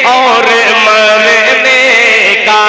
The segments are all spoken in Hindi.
और मरने का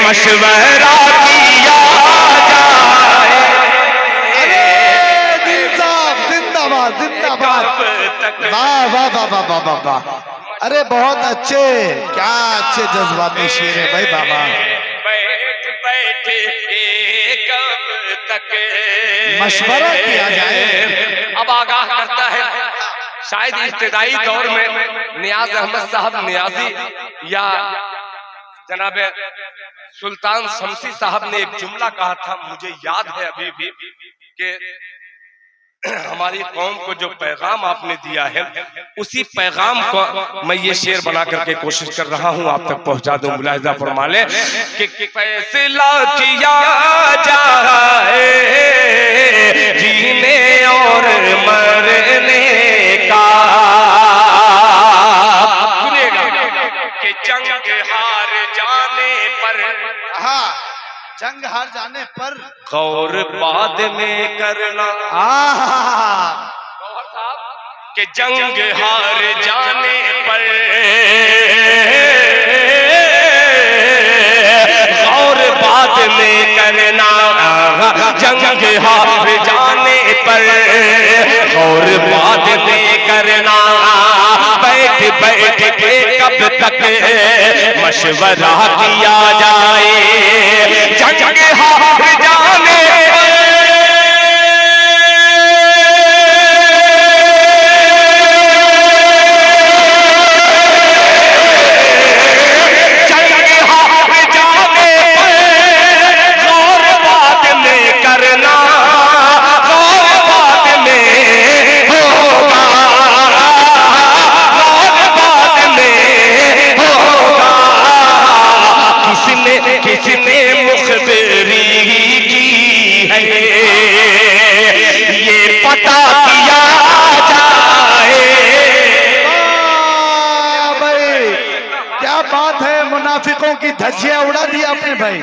मशवरा किया जाए। अरे दिल साहब जिंदाबाद जिंदाबाद, वाह वाह वाह वाह वाह वाह वाह। अरे बहुत अच्छे, क्या अच्छे जज्बाती शेर है भाई बाबा। बैठ बैठे कब तक मशवरा किया जाए। अब आगाह करता है, शायद इब्तिदाई दौर में नियाज अहमद साहब नियाजी या जनाब सुल्तान शमसी साहब ने एक जुमला कहा था, मुझे याद है अभी भी, कि हमारी कौम को जो पैगाम आपने दिया है उसी पैगाम को मैं ये शेर बना करके कोशिश कर रहा हूँ आप तक पहुंचा दूं। मुलाहिजा फरमा ले कि फैसला किया जाए जीने और मरने का, सुनिएगा कि जंग हार जाने पर, हाँ जंग हार जाने पर गौर बाद में करना, कि जंग हार जाने पर गौर बाद में करना, जंग हार जाने पर गौर बाद में करना। बैठ बैठ के कब तक मशवरा किया जाए, जंग हार जाने किसने मुखबिरी की है ये पता किया जाए। भाई क्या बात है, मुनाफिकों की धज्जियां उड़ा दी आपने भाई।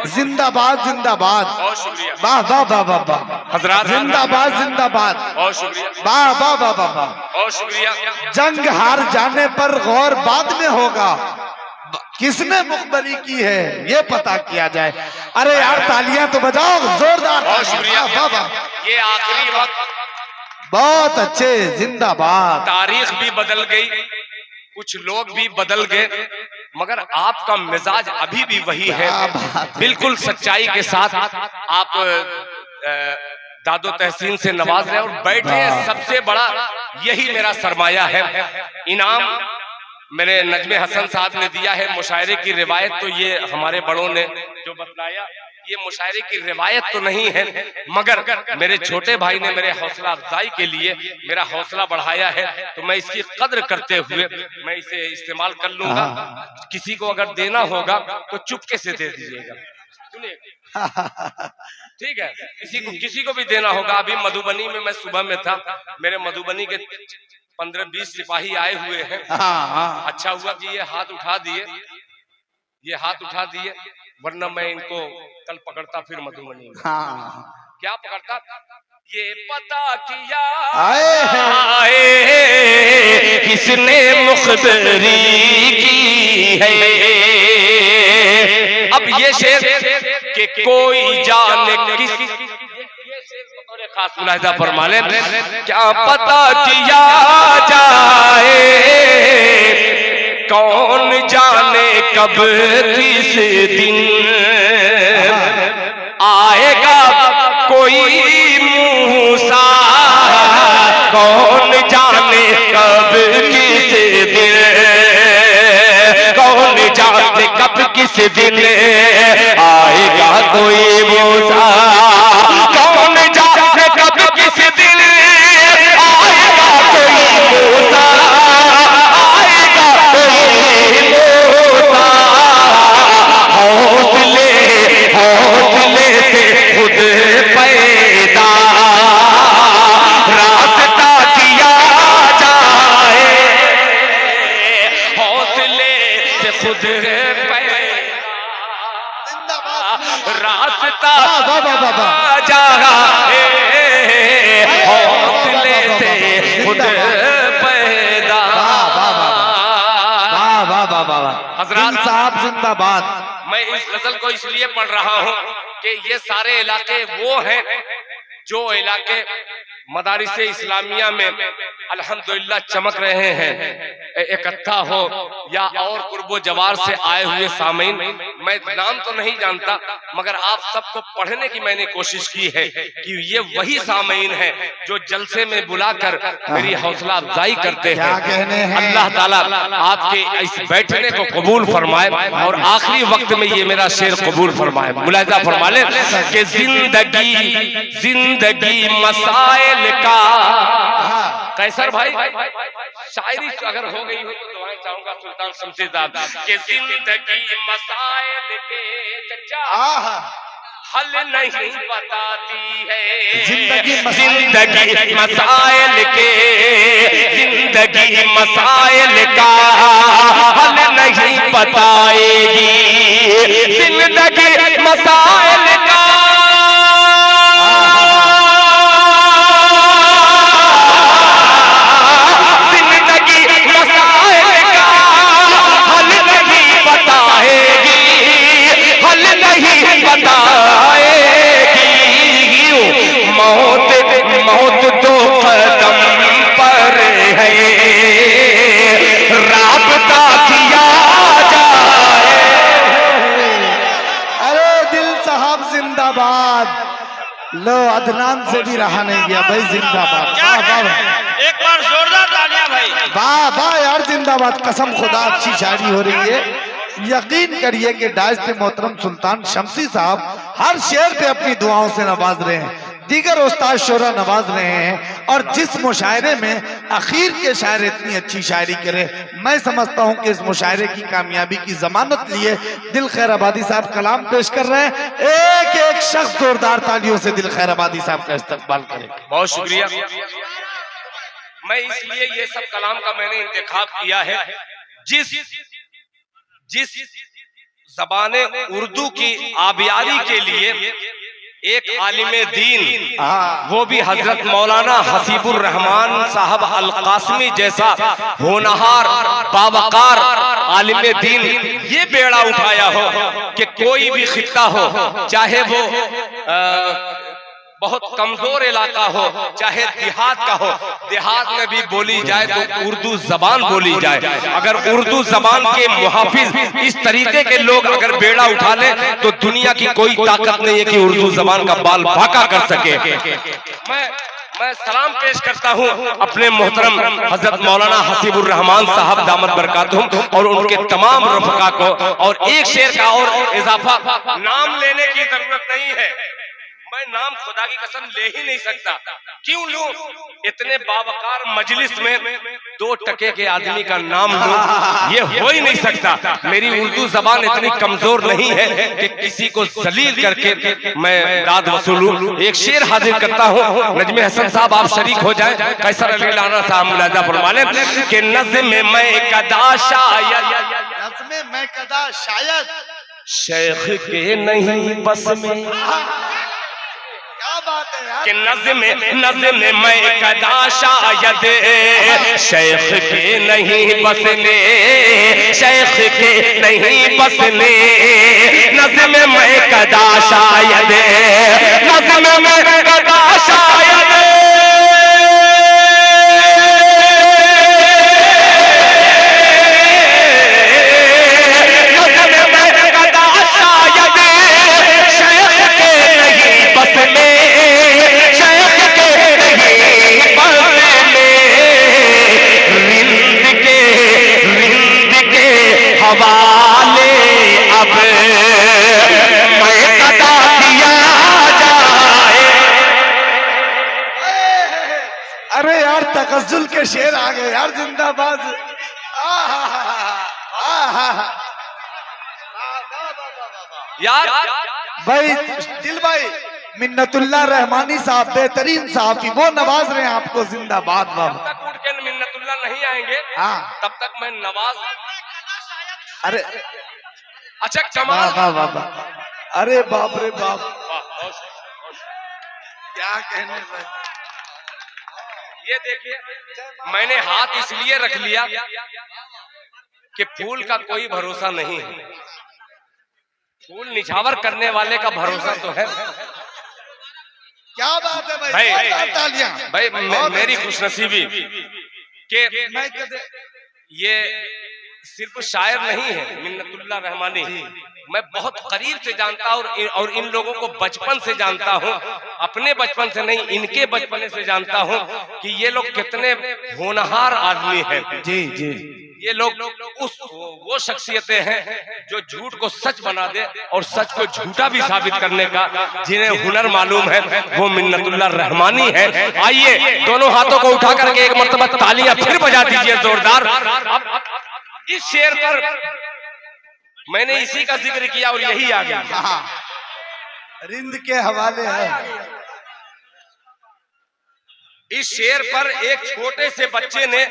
जिंदाबाद जिंदाबाद, वाह वाह वाह वाह वाह हजरात, जिंदाबाद जिंदाबाद, बहुत शुक्रिया, वाह वाह वाह वाह वाह। बहुत शुक्रिया। जंग हार जाने पर गौर बाद में होगा, किसने मुखबरी की है ये पता किया जाए। अरे यार तालियां तो बजाओ जोरदार। बहुत शुक्रिया। ये आखिरी वक्त, बहुत अच्छे, जिंदाबाद। तारीख भी बदल गई, कुछ लोग भी बदल गए, मगर आपका मिजाज अभी भी वही है, बिल्कुल सच्चाई के साथ आप दादो तहसीन से नवाज रहे और बैठे। सबसे बड़ा यही मेरा सरमाया है। इनाम मेरे नजमे हसन साहब ने दिया है, मुशायरे की रिवायत तो ये हमारे बड़ों ने जो बतलाया, ये मुशायरे की रिवायत तो नहीं है, मगर मेरे छोटे भाई ने मेरे हौसला अफजाई के लिए मेरा हौसला बढ़ाया है, तो मैं इसकी कद्र करते हुए मैं इसे इस्तेमाल कर लूंगा। किसी को अगर देना होगा तो चुपके से दे दीजिएगा, सुनिए, ठीक है। किसी को भी देना होगा। अभी मधुबनी में मैं सुबह में था, मेरे मधुबनी के 15-20 सिपाही आए हुए हैं। अच्छा हुआ कि ये हाथ उठा दिए, ये हाथ उठा दिए, वरना मैं इनको कल पकड़ता फिर मधुबनी में। क्या पकड़ता? ये पता किया किसने मुखबरी की है ये शेर कि कोई जाने किस खास मुलाहिजा फरमा लें, क्या पता किया जाए कौन जाने कब किस दिन आएगा कोई मूसा, कौन जाने कब किस दिन, कौन जाने कब किस दिन आएगा कोई मूसा, कौन जाने कब किस दिन आएगा कोई मूसा, आएगा कोई मूसा। हौसले हौसले से खुद पैदा रास्ता किया जाए, हौसले से खुद पैदा रास्ता जाए, हौसले से खुद पैदा। हजरत साहब जिंदाबाद। मैं इस गजल को इसलिए पढ़ रहा हूँ कि ये सारे इलाके वो हैं जो इलाके मदारिस इस्लामिया में अल्हम्दुलिल्लाह चमक रहे हैं, इकट्ठा हो या और कुर्बो जवार से आए हुए सामीन। मैं नाम तो नहीं जानता मगर आप सबको पढ़ने की मैंने कोशिश की है कि ये वही सामीन है जो जलसे में बुलाकर मेरी हौसला अफजाई करते हैं। अल्लाह ताला आपके इस बैठने को कबूल फरमाए और आखिरी वक्त में ये मेरा शेर कबूल फरमाए। मुलाहिजा फरमा ले कि जिंदगी जिंदगी मसाइल का, कैसर भाई शायरी अगर हो गई हो तो दुआएं चाहूंगा सुल्तान शमशेर साहब कि जिंदगी मसाइल के चचा हल नहीं बताती है, जिंदगी मसाइल के, जिंदगी मसाइल का हल नहीं बताएगी, जिंदगी मसाइल का मौत दो कदम पर है, राबता किया जाए। अरे दिल साहब जिंदाबाद। लो अदनान से भी रहा नहीं गया भाई, जिंदाबाद। एक बार जोरदार तालियां भाई। वाह वाह यार जिंदाबाद। कसम खुदा अच्छी शायरी हो रही है। यकीन करिए कि दाइश्त मोहतरम सुल्तान शमसी साहब हर शेर पे अपनी दुआओं से नवाज रहे हैं, दीगर उस्ताद शोरा नवाज रहे हैं और जिस मुशायरे में आखिर के शायर इतनी अच्छी शायरी करे, मैं समझता हूं कि इस मुशायरे की कामयाबी की जमानत लिए दिल खैर आबादी साहब कलाम पेश कर रहे हैं। एक एक शख्स जोरदार तालियों से दिल खैर आबादी साहब का इस्तकबाल करे। बहुत शुक्रिया। मैं इसलिए ये सब कलाम का मैंने इंतखाब किया है जिस ज़बाने उर्दू की आबियारी के लिए एक आलिमे दीन, वो भी हजरत मौलाना हसीबुर रहमान साहब अल कासमी जैसा होनहार बावकार आलिमे दीन ये बेड़ा उठाया हो कि कोई भी खित्ता हो, चाहे वो बहुत कमजोर इलाका हो चाहे देहात का हो, देहात में भी बोली जाए तो उर्दू जबान बोली जाए। अगर उर्दू जबान के मुहाफिज इस तरीके के लोग अगर बेड़ा उठा ले तो दुनिया की कोई ताकत नहीं है कि उर्दू जबान का बाल बाका कर सके। मैं सलाम पेश करता हूँ अपने मोहतरम हजरत मौलाना हसीबुर रहमान साहब दामत बरकातुहुम और उनके तमाम रफ़का को। और एक शेर का और इजाफा, नाम लेने की जरूरत नहीं है, मैं नाम खुदा की कसम ले ही नहीं सकता। क्यों लूं? इतने बावकार मजलिस में 2 टके के आदमी का नाम लूं, ये हो ही नहीं सकता। मेरी उर्दू जबान इतनी कमजोर नहीं है कि किसी को जलील करके मैं दाद वसूलूं। एक शेर हाजिर करता हूँ, नजमे हसन साहब आप शरीक हो जाएं। कैसर अली लाना साहब मुलाजा फरमा लें कि नज़्म मैं कदा शायद, नज़्म मैं कदा शायद शेख के नहीं बस में, क्या बात कि नज़्म मैं कदा शायद शेख के नहीं बसने, शेख के नहीं बसने, नज़्म मैं कदा शायद, नज़्म मैं कदा शायद, नज़्म मैं कदा शायद शेख के नहीं बसने, हवाले अब मैं कदा किया जाए। अरे यार तकज्जुल के शेर आ गए यार, जिंदाबाद। यार भाई दिल भाई, मिन्नतुल्लाह रहमानी साहब बेहतरीन साहब, वो नवाज रहे हैं आपको, जिंदाबाद जब बाबा। तक उठ के मिन्नतुल्लाह नहीं आएंगे हाँ तब तक मैं नवाज। अरे अच्छा कमाल। वाह वाह वाह, अरे बाप रे बाप, क्या कहने भाई। ये देखिए, मैंने हाथ इसलिए रख लिया कि फूल का कोई भरोसा नहीं है, फूल निछावर करने वाले का भरोसा तो है। क्या बात है भाई, भाई तालियां भाई, मेरी खुशनसीबी कि ये सिर्फ शायर नहीं है मिन्नतुल्लाह रहमानी, मैं बहुत करीब से जानता हूँ और इन लोगों को बचपन से जानता हूँ, अपने बचपन से नहीं इनके बचपन से जानता हूँ कि ये लोग कितने होनहार आदमी हैं। जी जी, ये लोग वो शख्सियतें हैं जो झूठ को सच बना दे और सच को झूठा भी साबित करने का जिन्हें हुनर मालूम है, वो मिन्नतुल्लाह रहमानी है। आइए दोनों हाथों को उठा करके एक मर्तबा तालियां फिर बजा दीजिए जोरदार। अब इस शेर पर मैंने इसी का जिक्र किया और यही आ गया। रिंद के हवाले है। इस शेर पर एक छोटे से बच्चे ने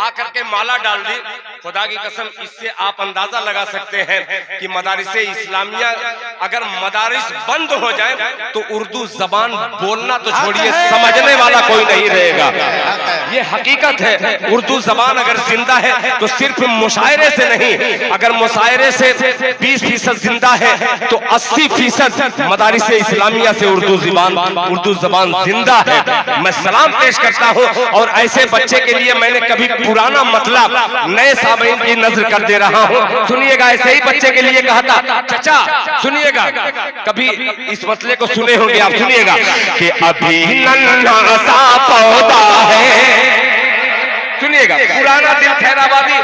आकर के माला डाल दी। खुदा की कसम, इससे आप अंदाजा लगा सकते हैं कि मदारिसे इस्लामिया अगर मदारिस बंद हो जाए तो उर्दू जबान बोलना तो छोड़िए, समझने वाला कोई नहीं रहेगा। ये हकीकत है। उर्दू जबान अगर जिंदा है तो सिर्फ मुशायरे से नहीं, अगर मुशायरे से 20% जिंदा है तो 80% मदारिसे इस्लामिया से उर्दू जबान जिंदा है। मैं सलाम पेश करता हूं और ऐसे बच्चे के लिए मैंने कभी पुराना मतलब नए सामीन की नजर कर दे रहा हूं। सुनिएगा, ऐसे ही बच्चे के लिए कहा था। चाचा सुनिएगा, कभी इस मसले को सुने होंगे आप, सुनिएगा कि अभी नन्हा सा पौधा है। सुनिएगा, पुराना दिल खैराबादी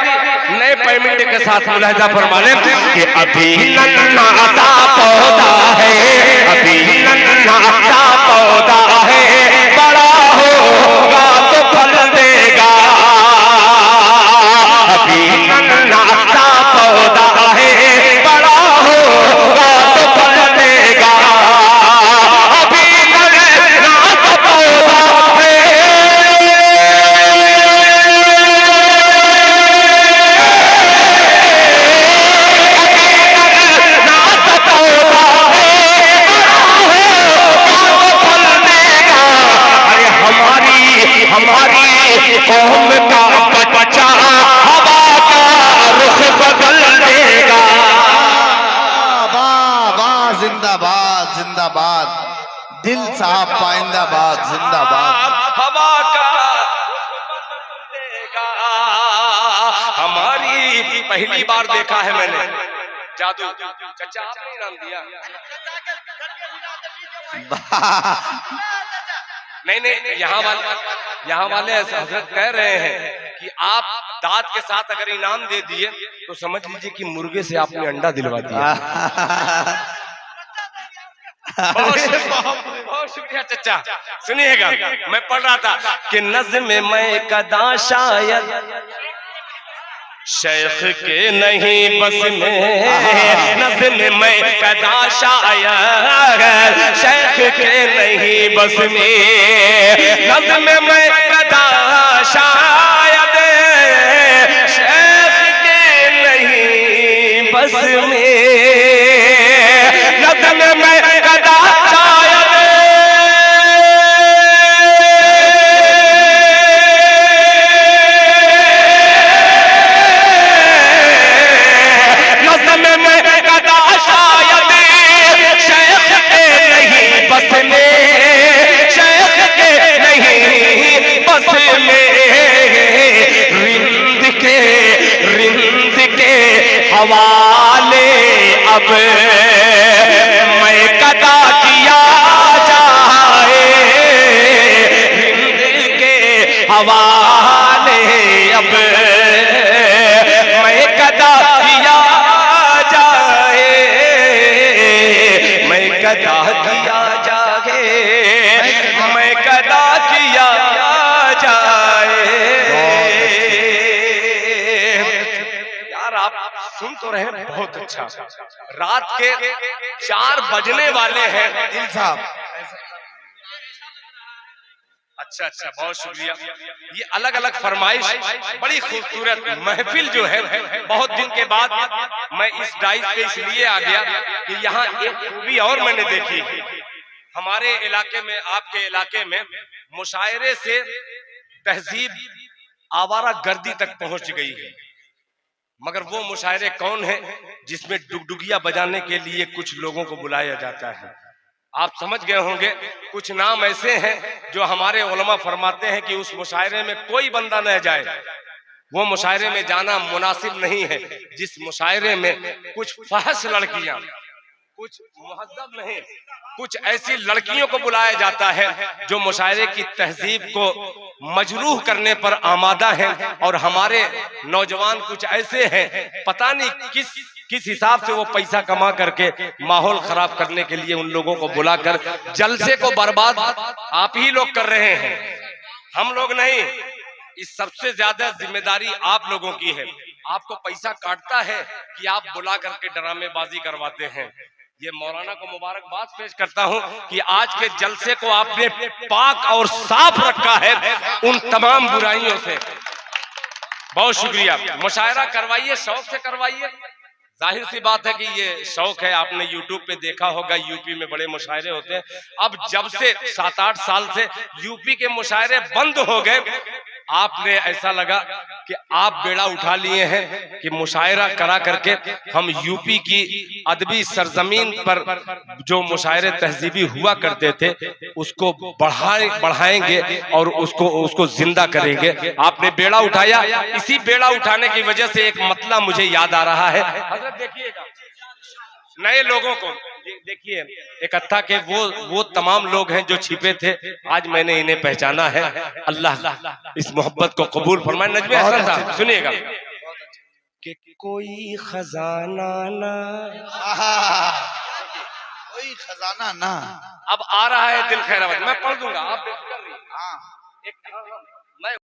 नए पेमेंट के साथ मुलाहिजा फरमाने कि अभी नन्हा सा पौधा है, अभी नन्हा सा पौधा है, बड़ा होगा तो फल देगा। अभी नन्हा सा पौधा है, बड़ा होगा तो फल देगा। अभी नन्हा सा पौधा है, हमारी कौम का बच्चा हवा का रुख बदल देगा। वाह वाह, जिंदाबाद जिंदाबाद, दिल साहब पाइंदाबाद, जिंदाबाद। हवा का रुख बदल देगा। हमारी पहली बार देखा है मैंने जादू। चाचा आपने इनाम दिया? नहीं, यहाँ वाले हजरत कह रहे हैं कि आप दांत के साथ अगर इनाम दे दिए तो समझ लीजिए कि मुर्गे से आपने अंडा दिलवा दिया। बहुत शुक्रिया चाचा। सुनिएगा, मैं पढ़ रहा था कि नज़्म मैं कदा शायद शेख के नहीं बस में, नज़्म मैं कदा शायद शेख के नहीं बस में, नज़्म मैं कदा शायद शेख के नहीं बस में, नज़्म मैं कदा शायद जागे, मैं कदा किया जाए। यार आप सुन तो रहे हैं, बहुत अच्छा। रात के 4 बजने वाले हैं दिल साहब। अच्छा अच्छा, बहुत शुक्रिया। ये अलग अलग फरमाइश, बड़ी खूबसूरत महफिल जो है, बहुत दिन के बाद मैं इस डाइस पे इसलिए आ गया कि यहाँ एक खूबी और मैंने देखी। हमारे इलाके में, आपके इलाके में मुशायरे से तहजीब आवारा गर्दी तक पहुंच गई है। मगर वो मुशायरे कौन है जिसमें डुगडुगिया बजाने के लिए कुछ लोगों को बुलाया जाता है? आप समझ गए होंगे। कुछ नाम ऐसे हैं जो हमारे उलमा फरमाते हैं कि उस मुशायरे में कोई बंदा न जाए, वो मुशायरे में जाना मुनासिब नहीं है। जिस मुशायरे में कुछ फहश लड़कियां, कुछ मुहज्जब नहीं, कुछ ऐसी लड़कियों को बुलाया जाता है जो मुशायरे की तहजीब को मजरूह करने पर आमादा हैं। और हमारे नौजवान कुछ ऐसे हैं, पता नहीं किस हिसाब से वो पैसा कमा करके माहौल खराब करने के लिए उन लोगों को बुलाकर जलसे को बर्बाद आप ही लोग कर रहे हैं, हम लोग नहीं। इस सबसे ज्यादा जिम्मेदारी आप लोगों की है। आपको पैसा काटता है कि आप बुला करके ड्रामेबाजी करवाते हैं। ये मौलाना को मुबारकबाद पेश करता हूं कि आज के जलसे को आपने पाक और साफ रखा है उन तमाम बुराइयों से। बहुत शुक्रिया। मुशायरा करवाइए, शौक से करवाइए। जाहिर सी बात है कि ये शौक है। आपने यूट्यूब पे देखा होगा, यूपी में बड़े मुशायरे होते हैं। अब जब से 7-8 साल से यूपी के मुशायरे बंद हो गए, आपने ऐसा लगा कि आप बेड़ा उठा लिए हैं कि मुशायरा करा करके हम यूपी की अदबी सरजमीन पर जो मुशायरे तहजीबी हुआ करते थे उसको बढ़ाएंगे और उसको जिंदा करेंगे। आपने बेड़ा उठाया। इसी बेड़ा उठाने की वजह से एक मतला मुझे याद आ रहा है। हजरत देखिएगा, नए लोगों को देखिए, इकट्ठा के वो तमाम लोग हैं जो छिपे थे, आज मैंने इन्हें पहचाना है। अल्लाह इस मोहब्बत को कबूल फरमाए। नजमे हसन साहब सुनिएगा कि कोई खजाना ना, कोई खजाना ना। अब आ रहा है दिल खैरावत, मैं पढ़ दूंगा, आप बेफिक्र रहिए।